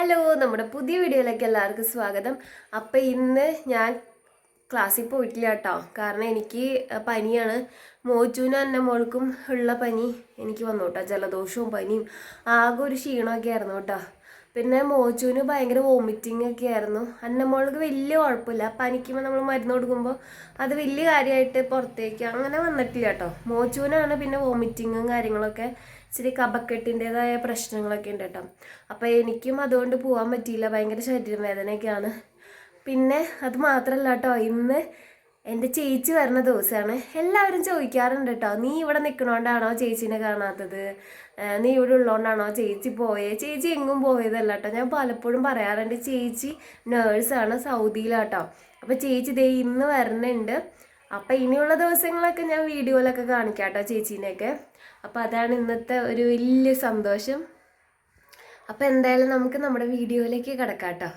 Hello, നമ്മുടെ പുതിയ വീഡിയോയിലേക്ക് എല്ലാവർക്കും സ്വാഗതം. അപ്പം ഇന്ന് ഞാൻ ക്ലാസ്സിൽ പോയിട്ടില്ല കേട്ടോ. കാരണം എനിക്ക് പനിയാണ്. മോച്ചൂനും എൻ്റെ മോൾക്കും ഉള്ള പനി എനിക്ക് വന്നു കേട്ടോ. ജലദോഷവും പനിയും ആകെ ഒരു ക്ഷീണമൊക്കെ ആയിരുന്നു കേട്ടോ. പിന്നെ മോച്ചൂന് ഭയങ്കര വോമിറ്റിംഗ് ഒക്കെ ആയിരുന്നു. അന്നമോൾക്ക് വലിയ കുഴപ്പമില്ല. പനിക്കുമ്പോൾ നമ്മൾ മരുന്ന് കൊടുക്കുമ്പോൾ അത് വലിയ കാര്യമായിട്ട് പുറത്തേക്ക് അങ്ങനെ വന്നിട്ടില്ല കേട്ടോ. മോച്ചൂനാണ് പിന്നെ വോമിറ്റിങ്ങും കാര്യങ്ങളൊക്കെ, ഇച്ചിരി കഫക്കെട്ടിൻ്റെതായ പ്രശ്നങ്ങളൊക്കെ ഉണ്ട് കേട്ടോ. അപ്പോൾ എനിക്കും അതുകൊണ്ട് പോകാൻ പറ്റിയില്ല. ഭയങ്കര ശരീരവേദനയൊക്കെയാണ്. പിന്നെ അത് മാത്രമല്ല കേട്ടോ, ഇന്ന് എൻ്റെ ചേച്ചി വരുന്ന ദിവസമാണ്. എല്ലാവരും ചോദിക്കാറുണ്ട് കേട്ടോ, നീ ഇവിടെ നിൽക്കണോണ്ടാണോ ചേച്ചീനെ കാണാത്തത്, നീ ഇവിടെ ഉള്ളതുകൊണ്ടാണോ ചേച്ചി പോയേ. ചേച്ചി എങ്ങും പോയതല്ല കേട്ടോ. ഞാൻ പലപ്പോഴും പറയാറുണ്ട്, ചേച്ചി നേഴ്സാണ്, സൗദിയിലാട്ടോ. അപ്പോൾ ചേച്ചി ദേ ഇന്ന് വരണുണ്ട്. അപ്പം ഇനിയുള്ള ദിവസങ്ങളൊക്കെ ഞാൻ വീഡിയോയിലൊക്കെ കാണിക്കാം കേട്ടോ ചേച്ചീനെയൊക്കെ. അപ്പോൾ അതാണ് ഇന്നത്തെ ഒരു വലിയ സന്തോഷം. അപ്പോൾ എന്തായാലും നമുക്ക് നമ്മുടെ വീഡിയോയിലേക്ക് കിടക്കാം കേട്ടോ.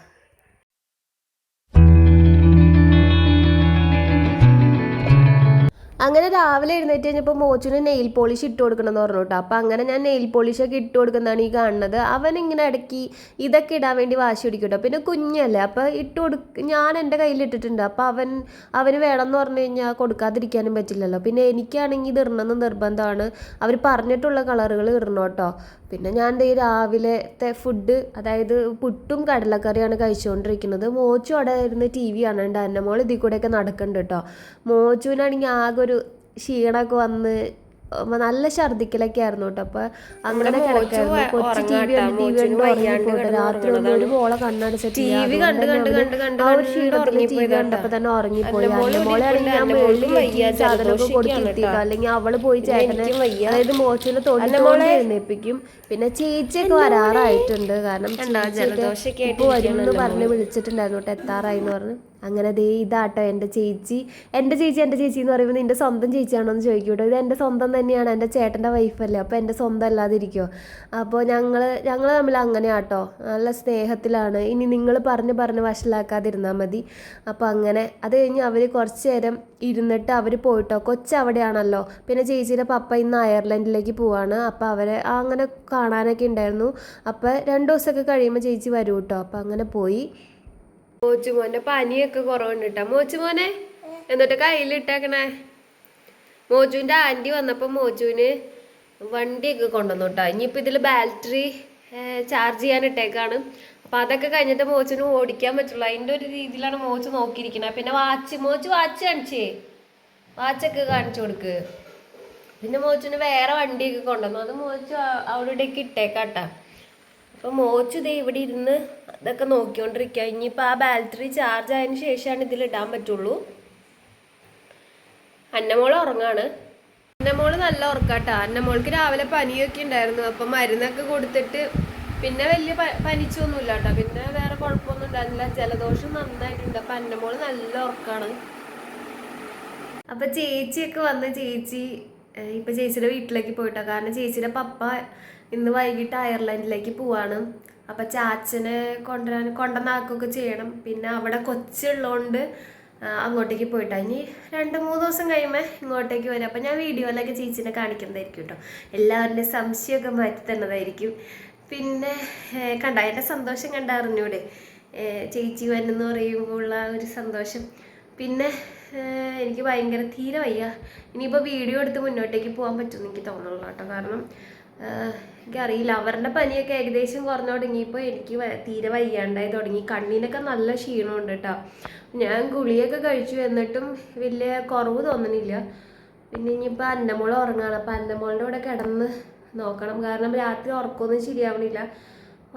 അങ്ങനെ രാവിലെ എഴുന്നേറ്റ് കഴിഞ്ഞപ്പോൾ മോച്ചിന് നെയിൽ പോളിഷ് ഇട്ട് കൊടുക്കണം എന്ന് പറഞ്ഞു കേട്ടോ. അപ്പം അങ്ങനെ ഞാൻ നെയിൽ പോളിഷൊക്കെ ഇട്ട് കൊടുക്കുന്നതാണ് ഈ കാണുന്നത്. അവൻ ഇങ്ങനെ ഇടയ്ക്ക് ഇതൊക്കെ ഇടാൻ വേണ്ടി വാശി പിടിക്കും കേട്ടോ. പിന്നെ കുഞ്ഞല്ലേ, അപ്പോൾ ഞാൻ എൻ്റെ കയ്യിൽ ഇട്ടിട്ടുണ്ട്. അപ്പോൾ അവന് വേണമെന്ന് പറഞ്ഞു കഴിഞ്ഞാൽ കൊടുക്കാതിരിക്കാനും പറ്റില്ലല്ലോ. പിന്നെ എനിക്കാണെങ്കിൽ ഇത് ഇടണമെന്ന് നിർബന്ധമാണ്. അവർ പറഞ്ഞിട്ടുള്ള കളറുകൾ ഇടണം കേട്ടോ. പിന്നെ ഞാൻ രാവിലത്തെ ഫുഡ്, അതായത് പുട്ടും കടലക്കറിയാണ് കഴിച്ചുകൊണ്ടിരിക്കുന്നത്. മോച്ചു അവിടെ ഇരുന്ന് TV കാണുന്നുണ്ട്. എൻ്റെ മോൾ ഇതിൽ കൂടെയൊക്കെ നടക്കുന്നുണ്ട് കേട്ടോ. മോച്ചുവിനാണെങ്കിൽ ആകെ ഒരു ക്ഷീണമൊക്കെ വന്ന് നല്ല ഛർദിക്കലൊക്കെ ആയിരുന്നു കേട്ടോ. അപ്പൊ അങ്ങനെ കിടക്കായിരുന്നു. കൊച്ചു TV കണ്ട് രാത്രി ഒന്നും ഒരു മോളെ കണ്ണടച്ചിട്ട് ആ ഒരു ക്ഷീണത്തിൽ TV കണ്ടപ്പോ തന്നെ ഉറങ്ങിപ്പോയി. മോളെ ആണെങ്കിൽ ഞാൻ മേളിൽ സാധനമൊക്കെ കൊടുത്തിട്ടോ, അല്ലെങ്കിൽ അവള് പോയി ചേട്ടനെ, അതായത് മോച്ചിനെ തൊഴിൽ എഴുന്നേപ്പിക്കും. പിന്നെ ചേച്ചിയൊക്കെ വരാറായിട്ടുണ്ട്. കാരണം ചേച്ചിയൊക്കെ ഇപ്പൊ വരുമെന്ന് പറഞ്ഞ് വിളിച്ചിട്ടുണ്ടായിരുന്നു കേട്ടോ, എത്താറായി എന്ന് പറഞ്ഞ്. അങ്ങനെ ഇതാട്ടോ എൻ്റെ ചേച്ചി എന്ന് പറയുമ്പോൾ നിൻ്റെ സ്വന്തം ചേച്ചിയാണോ എന്ന് ചോദിക്കും കേട്ടോ. ഇത് എൻ്റെ സ്വന്തം തന്നെയാണ്, എൻ്റെ ചേട്ടൻ്റെ വൈഫല്ലേ, അപ്പോൾ എൻ്റെ സ്വന്തം അല്ലാതിരിക്കുമോ. അപ്പോൾ ഞങ്ങൾ തമ്മിൽ അങ്ങനെയാട്ടോ, നല്ല സ്നേഹത്തിലാണ്. ഇനി നിങ്ങൾ പറഞ്ഞ് വഷളാക്കാതിരുന്നാൽ മതി. അപ്പോൾ അങ്ങനെ അത് കഴിഞ്ഞ് അവർ കുറച്ച് നേരം ഇരുന്നിട്ട് അവർ പോയിട്ടോ. കൊച്ചവിടെയാണല്ലോ. പിന്നെ ചേച്ചിയുടെ പപ്പ ഇന്ന് അയർലൻഡിലേക്ക് പോവാണ്. അപ്പോൾ അവരെ അങ്ങനെ കാണാനൊക്കെ ഉണ്ടായിരുന്നു. അപ്പോൾ 2 ദിവസമൊക്കെ കഴിയുമ്പോൾ ചേച്ചി വരും കേട്ടോ. അപ്പോൾ അങ്ങനെ പോയി. മോച്ചുമോൻ്റെ പനിയൊക്കെ കുറവുണ്ട് കേട്ടോ. മോച്ചുമോനെ എന്നിട്ട് കയ്യിലിട്ടേക്കണേ. മോച്ചുവിൻ്റെ ആൻറ്റി വന്നപ്പോൾ മോച്ചുവിന് വണ്ടിയൊക്കെ കൊണ്ടുവന്നു കേട്ടോ. ഇനിയിപ്പോൾ ഇതിൽ ബാറ്ററി ചാർജ് ചെയ്യാൻ ഇട്ടേക്കാണ്. അപ്പം അതൊക്കെ കഴിഞ്ഞിട്ട് മോച്ചുവിന് ഓടിക്കാൻ പറ്റുള്ളൂ. അതിൻ്റെ ഒരു രീതിയിലാണ് മോച്ചു നോക്കിയിരിക്കുന്നത്. പിന്നെ മോച്ചു വാച്ച് കാണിച്ചേ, വാച്ചൊക്കെ കാണിച്ചു കൊടുക്ക്. പിന്നെ മോച്ചുവിന് വേറെ വണ്ടിയൊക്കെ കൊണ്ടുവന്നു. അത് മോച്ചു അവിടെ ഇവിടെയൊക്കെ ഇട്ടേക്കാട്ടാ. അപ്പോൾ മോച്ചു ഇവിടെ ഇരുന്ന് അതൊക്കെ നോക്കിക്കൊണ്ടിരിക്കുക. ഇനിയിപ്പോൾ ആ ബാറ്ററി ചാർജ് ആയതിനു ശേഷമാണ് ഇതിലിടാൻ പറ്റുള്ളൂ. അന്നമോൾ ഉറങ്ങാണ്. അന്നമോൾ നല്ല ഉറക്കാട്ടാ. അന്നമോൾക്ക് രാവിലെ പനിയൊക്കെ ഉണ്ടായിരുന്നു. അപ്പം മരുന്നൊക്കെ കൊടുത്തിട്ട് പിന്നെ വലിയ പനിച്ചൊന്നുമില്ല കേട്ടോ. പിന്നെ വേറെ കുഴപ്പമൊന്നും ഉണ്ടായിരുന്നില്ല. ജലദോഷം നന്നായിട്ടുണ്ട്. അപ്പം അന്നമോൾ നല്ല ഉറക്കാണ്. അപ്പം ചേച്ചിയൊക്കെ വന്ന് ഇപ്പം ചേച്ചിയുടെ വീട്ടിലേക്ക് പോയിട്ടോ. കാരണം ചേച്ചിയുടെ പപ്പ ഇന്ന് വൈകിട്ട് അയർലൻഡിലേക്ക് പോവാണ്. അപ്പം ചാച്ചനെ കൊണ്ടുവന്നാക്കുകയൊക്കെ ചെയ്യണം. പിന്നെ അവിടെ കൊച്ചുള്ളതുകൊണ്ട് അങ്ങോട്ടേക്ക് പോയിട്ടാ. ഇനി 2-3 ദിവസം കഴിയുമ്പോൾ ഇങ്ങോട്ടേക്ക് വരും. അപ്പം ഞാൻ വീഡിയോയിലൊക്കെ ചേച്ചിനെ കാണിക്കുന്നതായിരിക്കും കേട്ടോ. എല്ലാവരുടെയും സംശയമൊക്കെ മാറ്റി തന്നതായിരിക്കും. പിന്നെ എൻ്റെ സന്തോഷം അറിഞ്ഞൂടെ, ചേച്ചി വന്നെന്ന് പറയുമ്പോൾ ഉള്ള ഒരു സന്തോഷം. പിന്നെ എനിക്ക് ഭയങ്കര തീരെ വയ്യ. ഇനിയിപ്പോൾ വീഡിയോ എടുത്ത് മുന്നോട്ടേക്ക് പോകാൻ പറ്റുമെന്ന് എനിക്ക് തോന്നുള്ളൂ കേട്ടോ. കാരണം എനിക്കറിയില്ല, അവരുടെ പനിയൊക്കെ ഏകദേശം കുറഞ്ഞു തുടങ്ങിയപ്പോൾ എനിക്ക് തീരെ വയ്യാണ്ടായി തുടങ്ങി. കണ്ണിനൊക്കെ നല്ല ക്ഷീണമുണ്ട് കേട്ടോ. ഞാൻ ഗുളിയൊക്കെ കഴിച്ചു, എന്നിട്ടും വലിയ കുറവ് തോന്നണില്ല. പിന്നെ ഇനിയിപ്പോൾ അന്നമോൾ ഉറങ്ങാണ്. അപ്പം അന്നമോളുടെ കൂടെ കിടന്ന് നോക്കണം. കാരണം രാത്രി ഉറക്കമൊന്നും ശരിയാവണില്ല.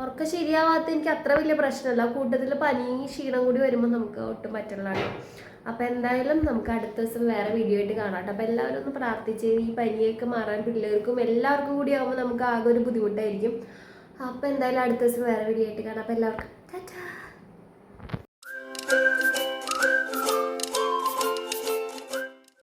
ഉറക്കം ശരിയാവാത്ത എനിക്ക് അത്ര വലിയ പ്രശ്നമല്ല. കൂട്ടത്തിൽ പനി ക്ഷീണം കൂടി വരുമ്പോൾ നമുക്ക് ഒട്ടും പറ്റുള്ളതാണ്. അപ്പോൾ എന്തായാലും നമുക്ക് അടുത്ത ദിവസം വേറെ വീഡിയോ ആയിട്ട് കാണാം. അപ്പോൾ എല്ലാവരും ഒന്ന് പ്രാർത്ഥിച്ച് ഈ പനിയൊക്കെ മാറാൻ പിള്ളേർക്കും എല്ലാവർക്കും കൂടി ആകുമ്പോൾ നമുക്ക് ആകെ ഒരു ബുദ്ധിമുട്ടായിരിക്കും. അപ്പോൾ എന്തായാലും അടുത്ത ദിവസം വേറെ വീഡിയോ ആയിട്ട് കാണാം. അപ്പോൾ എല്ലാവർക്കും ടാറ്റാ.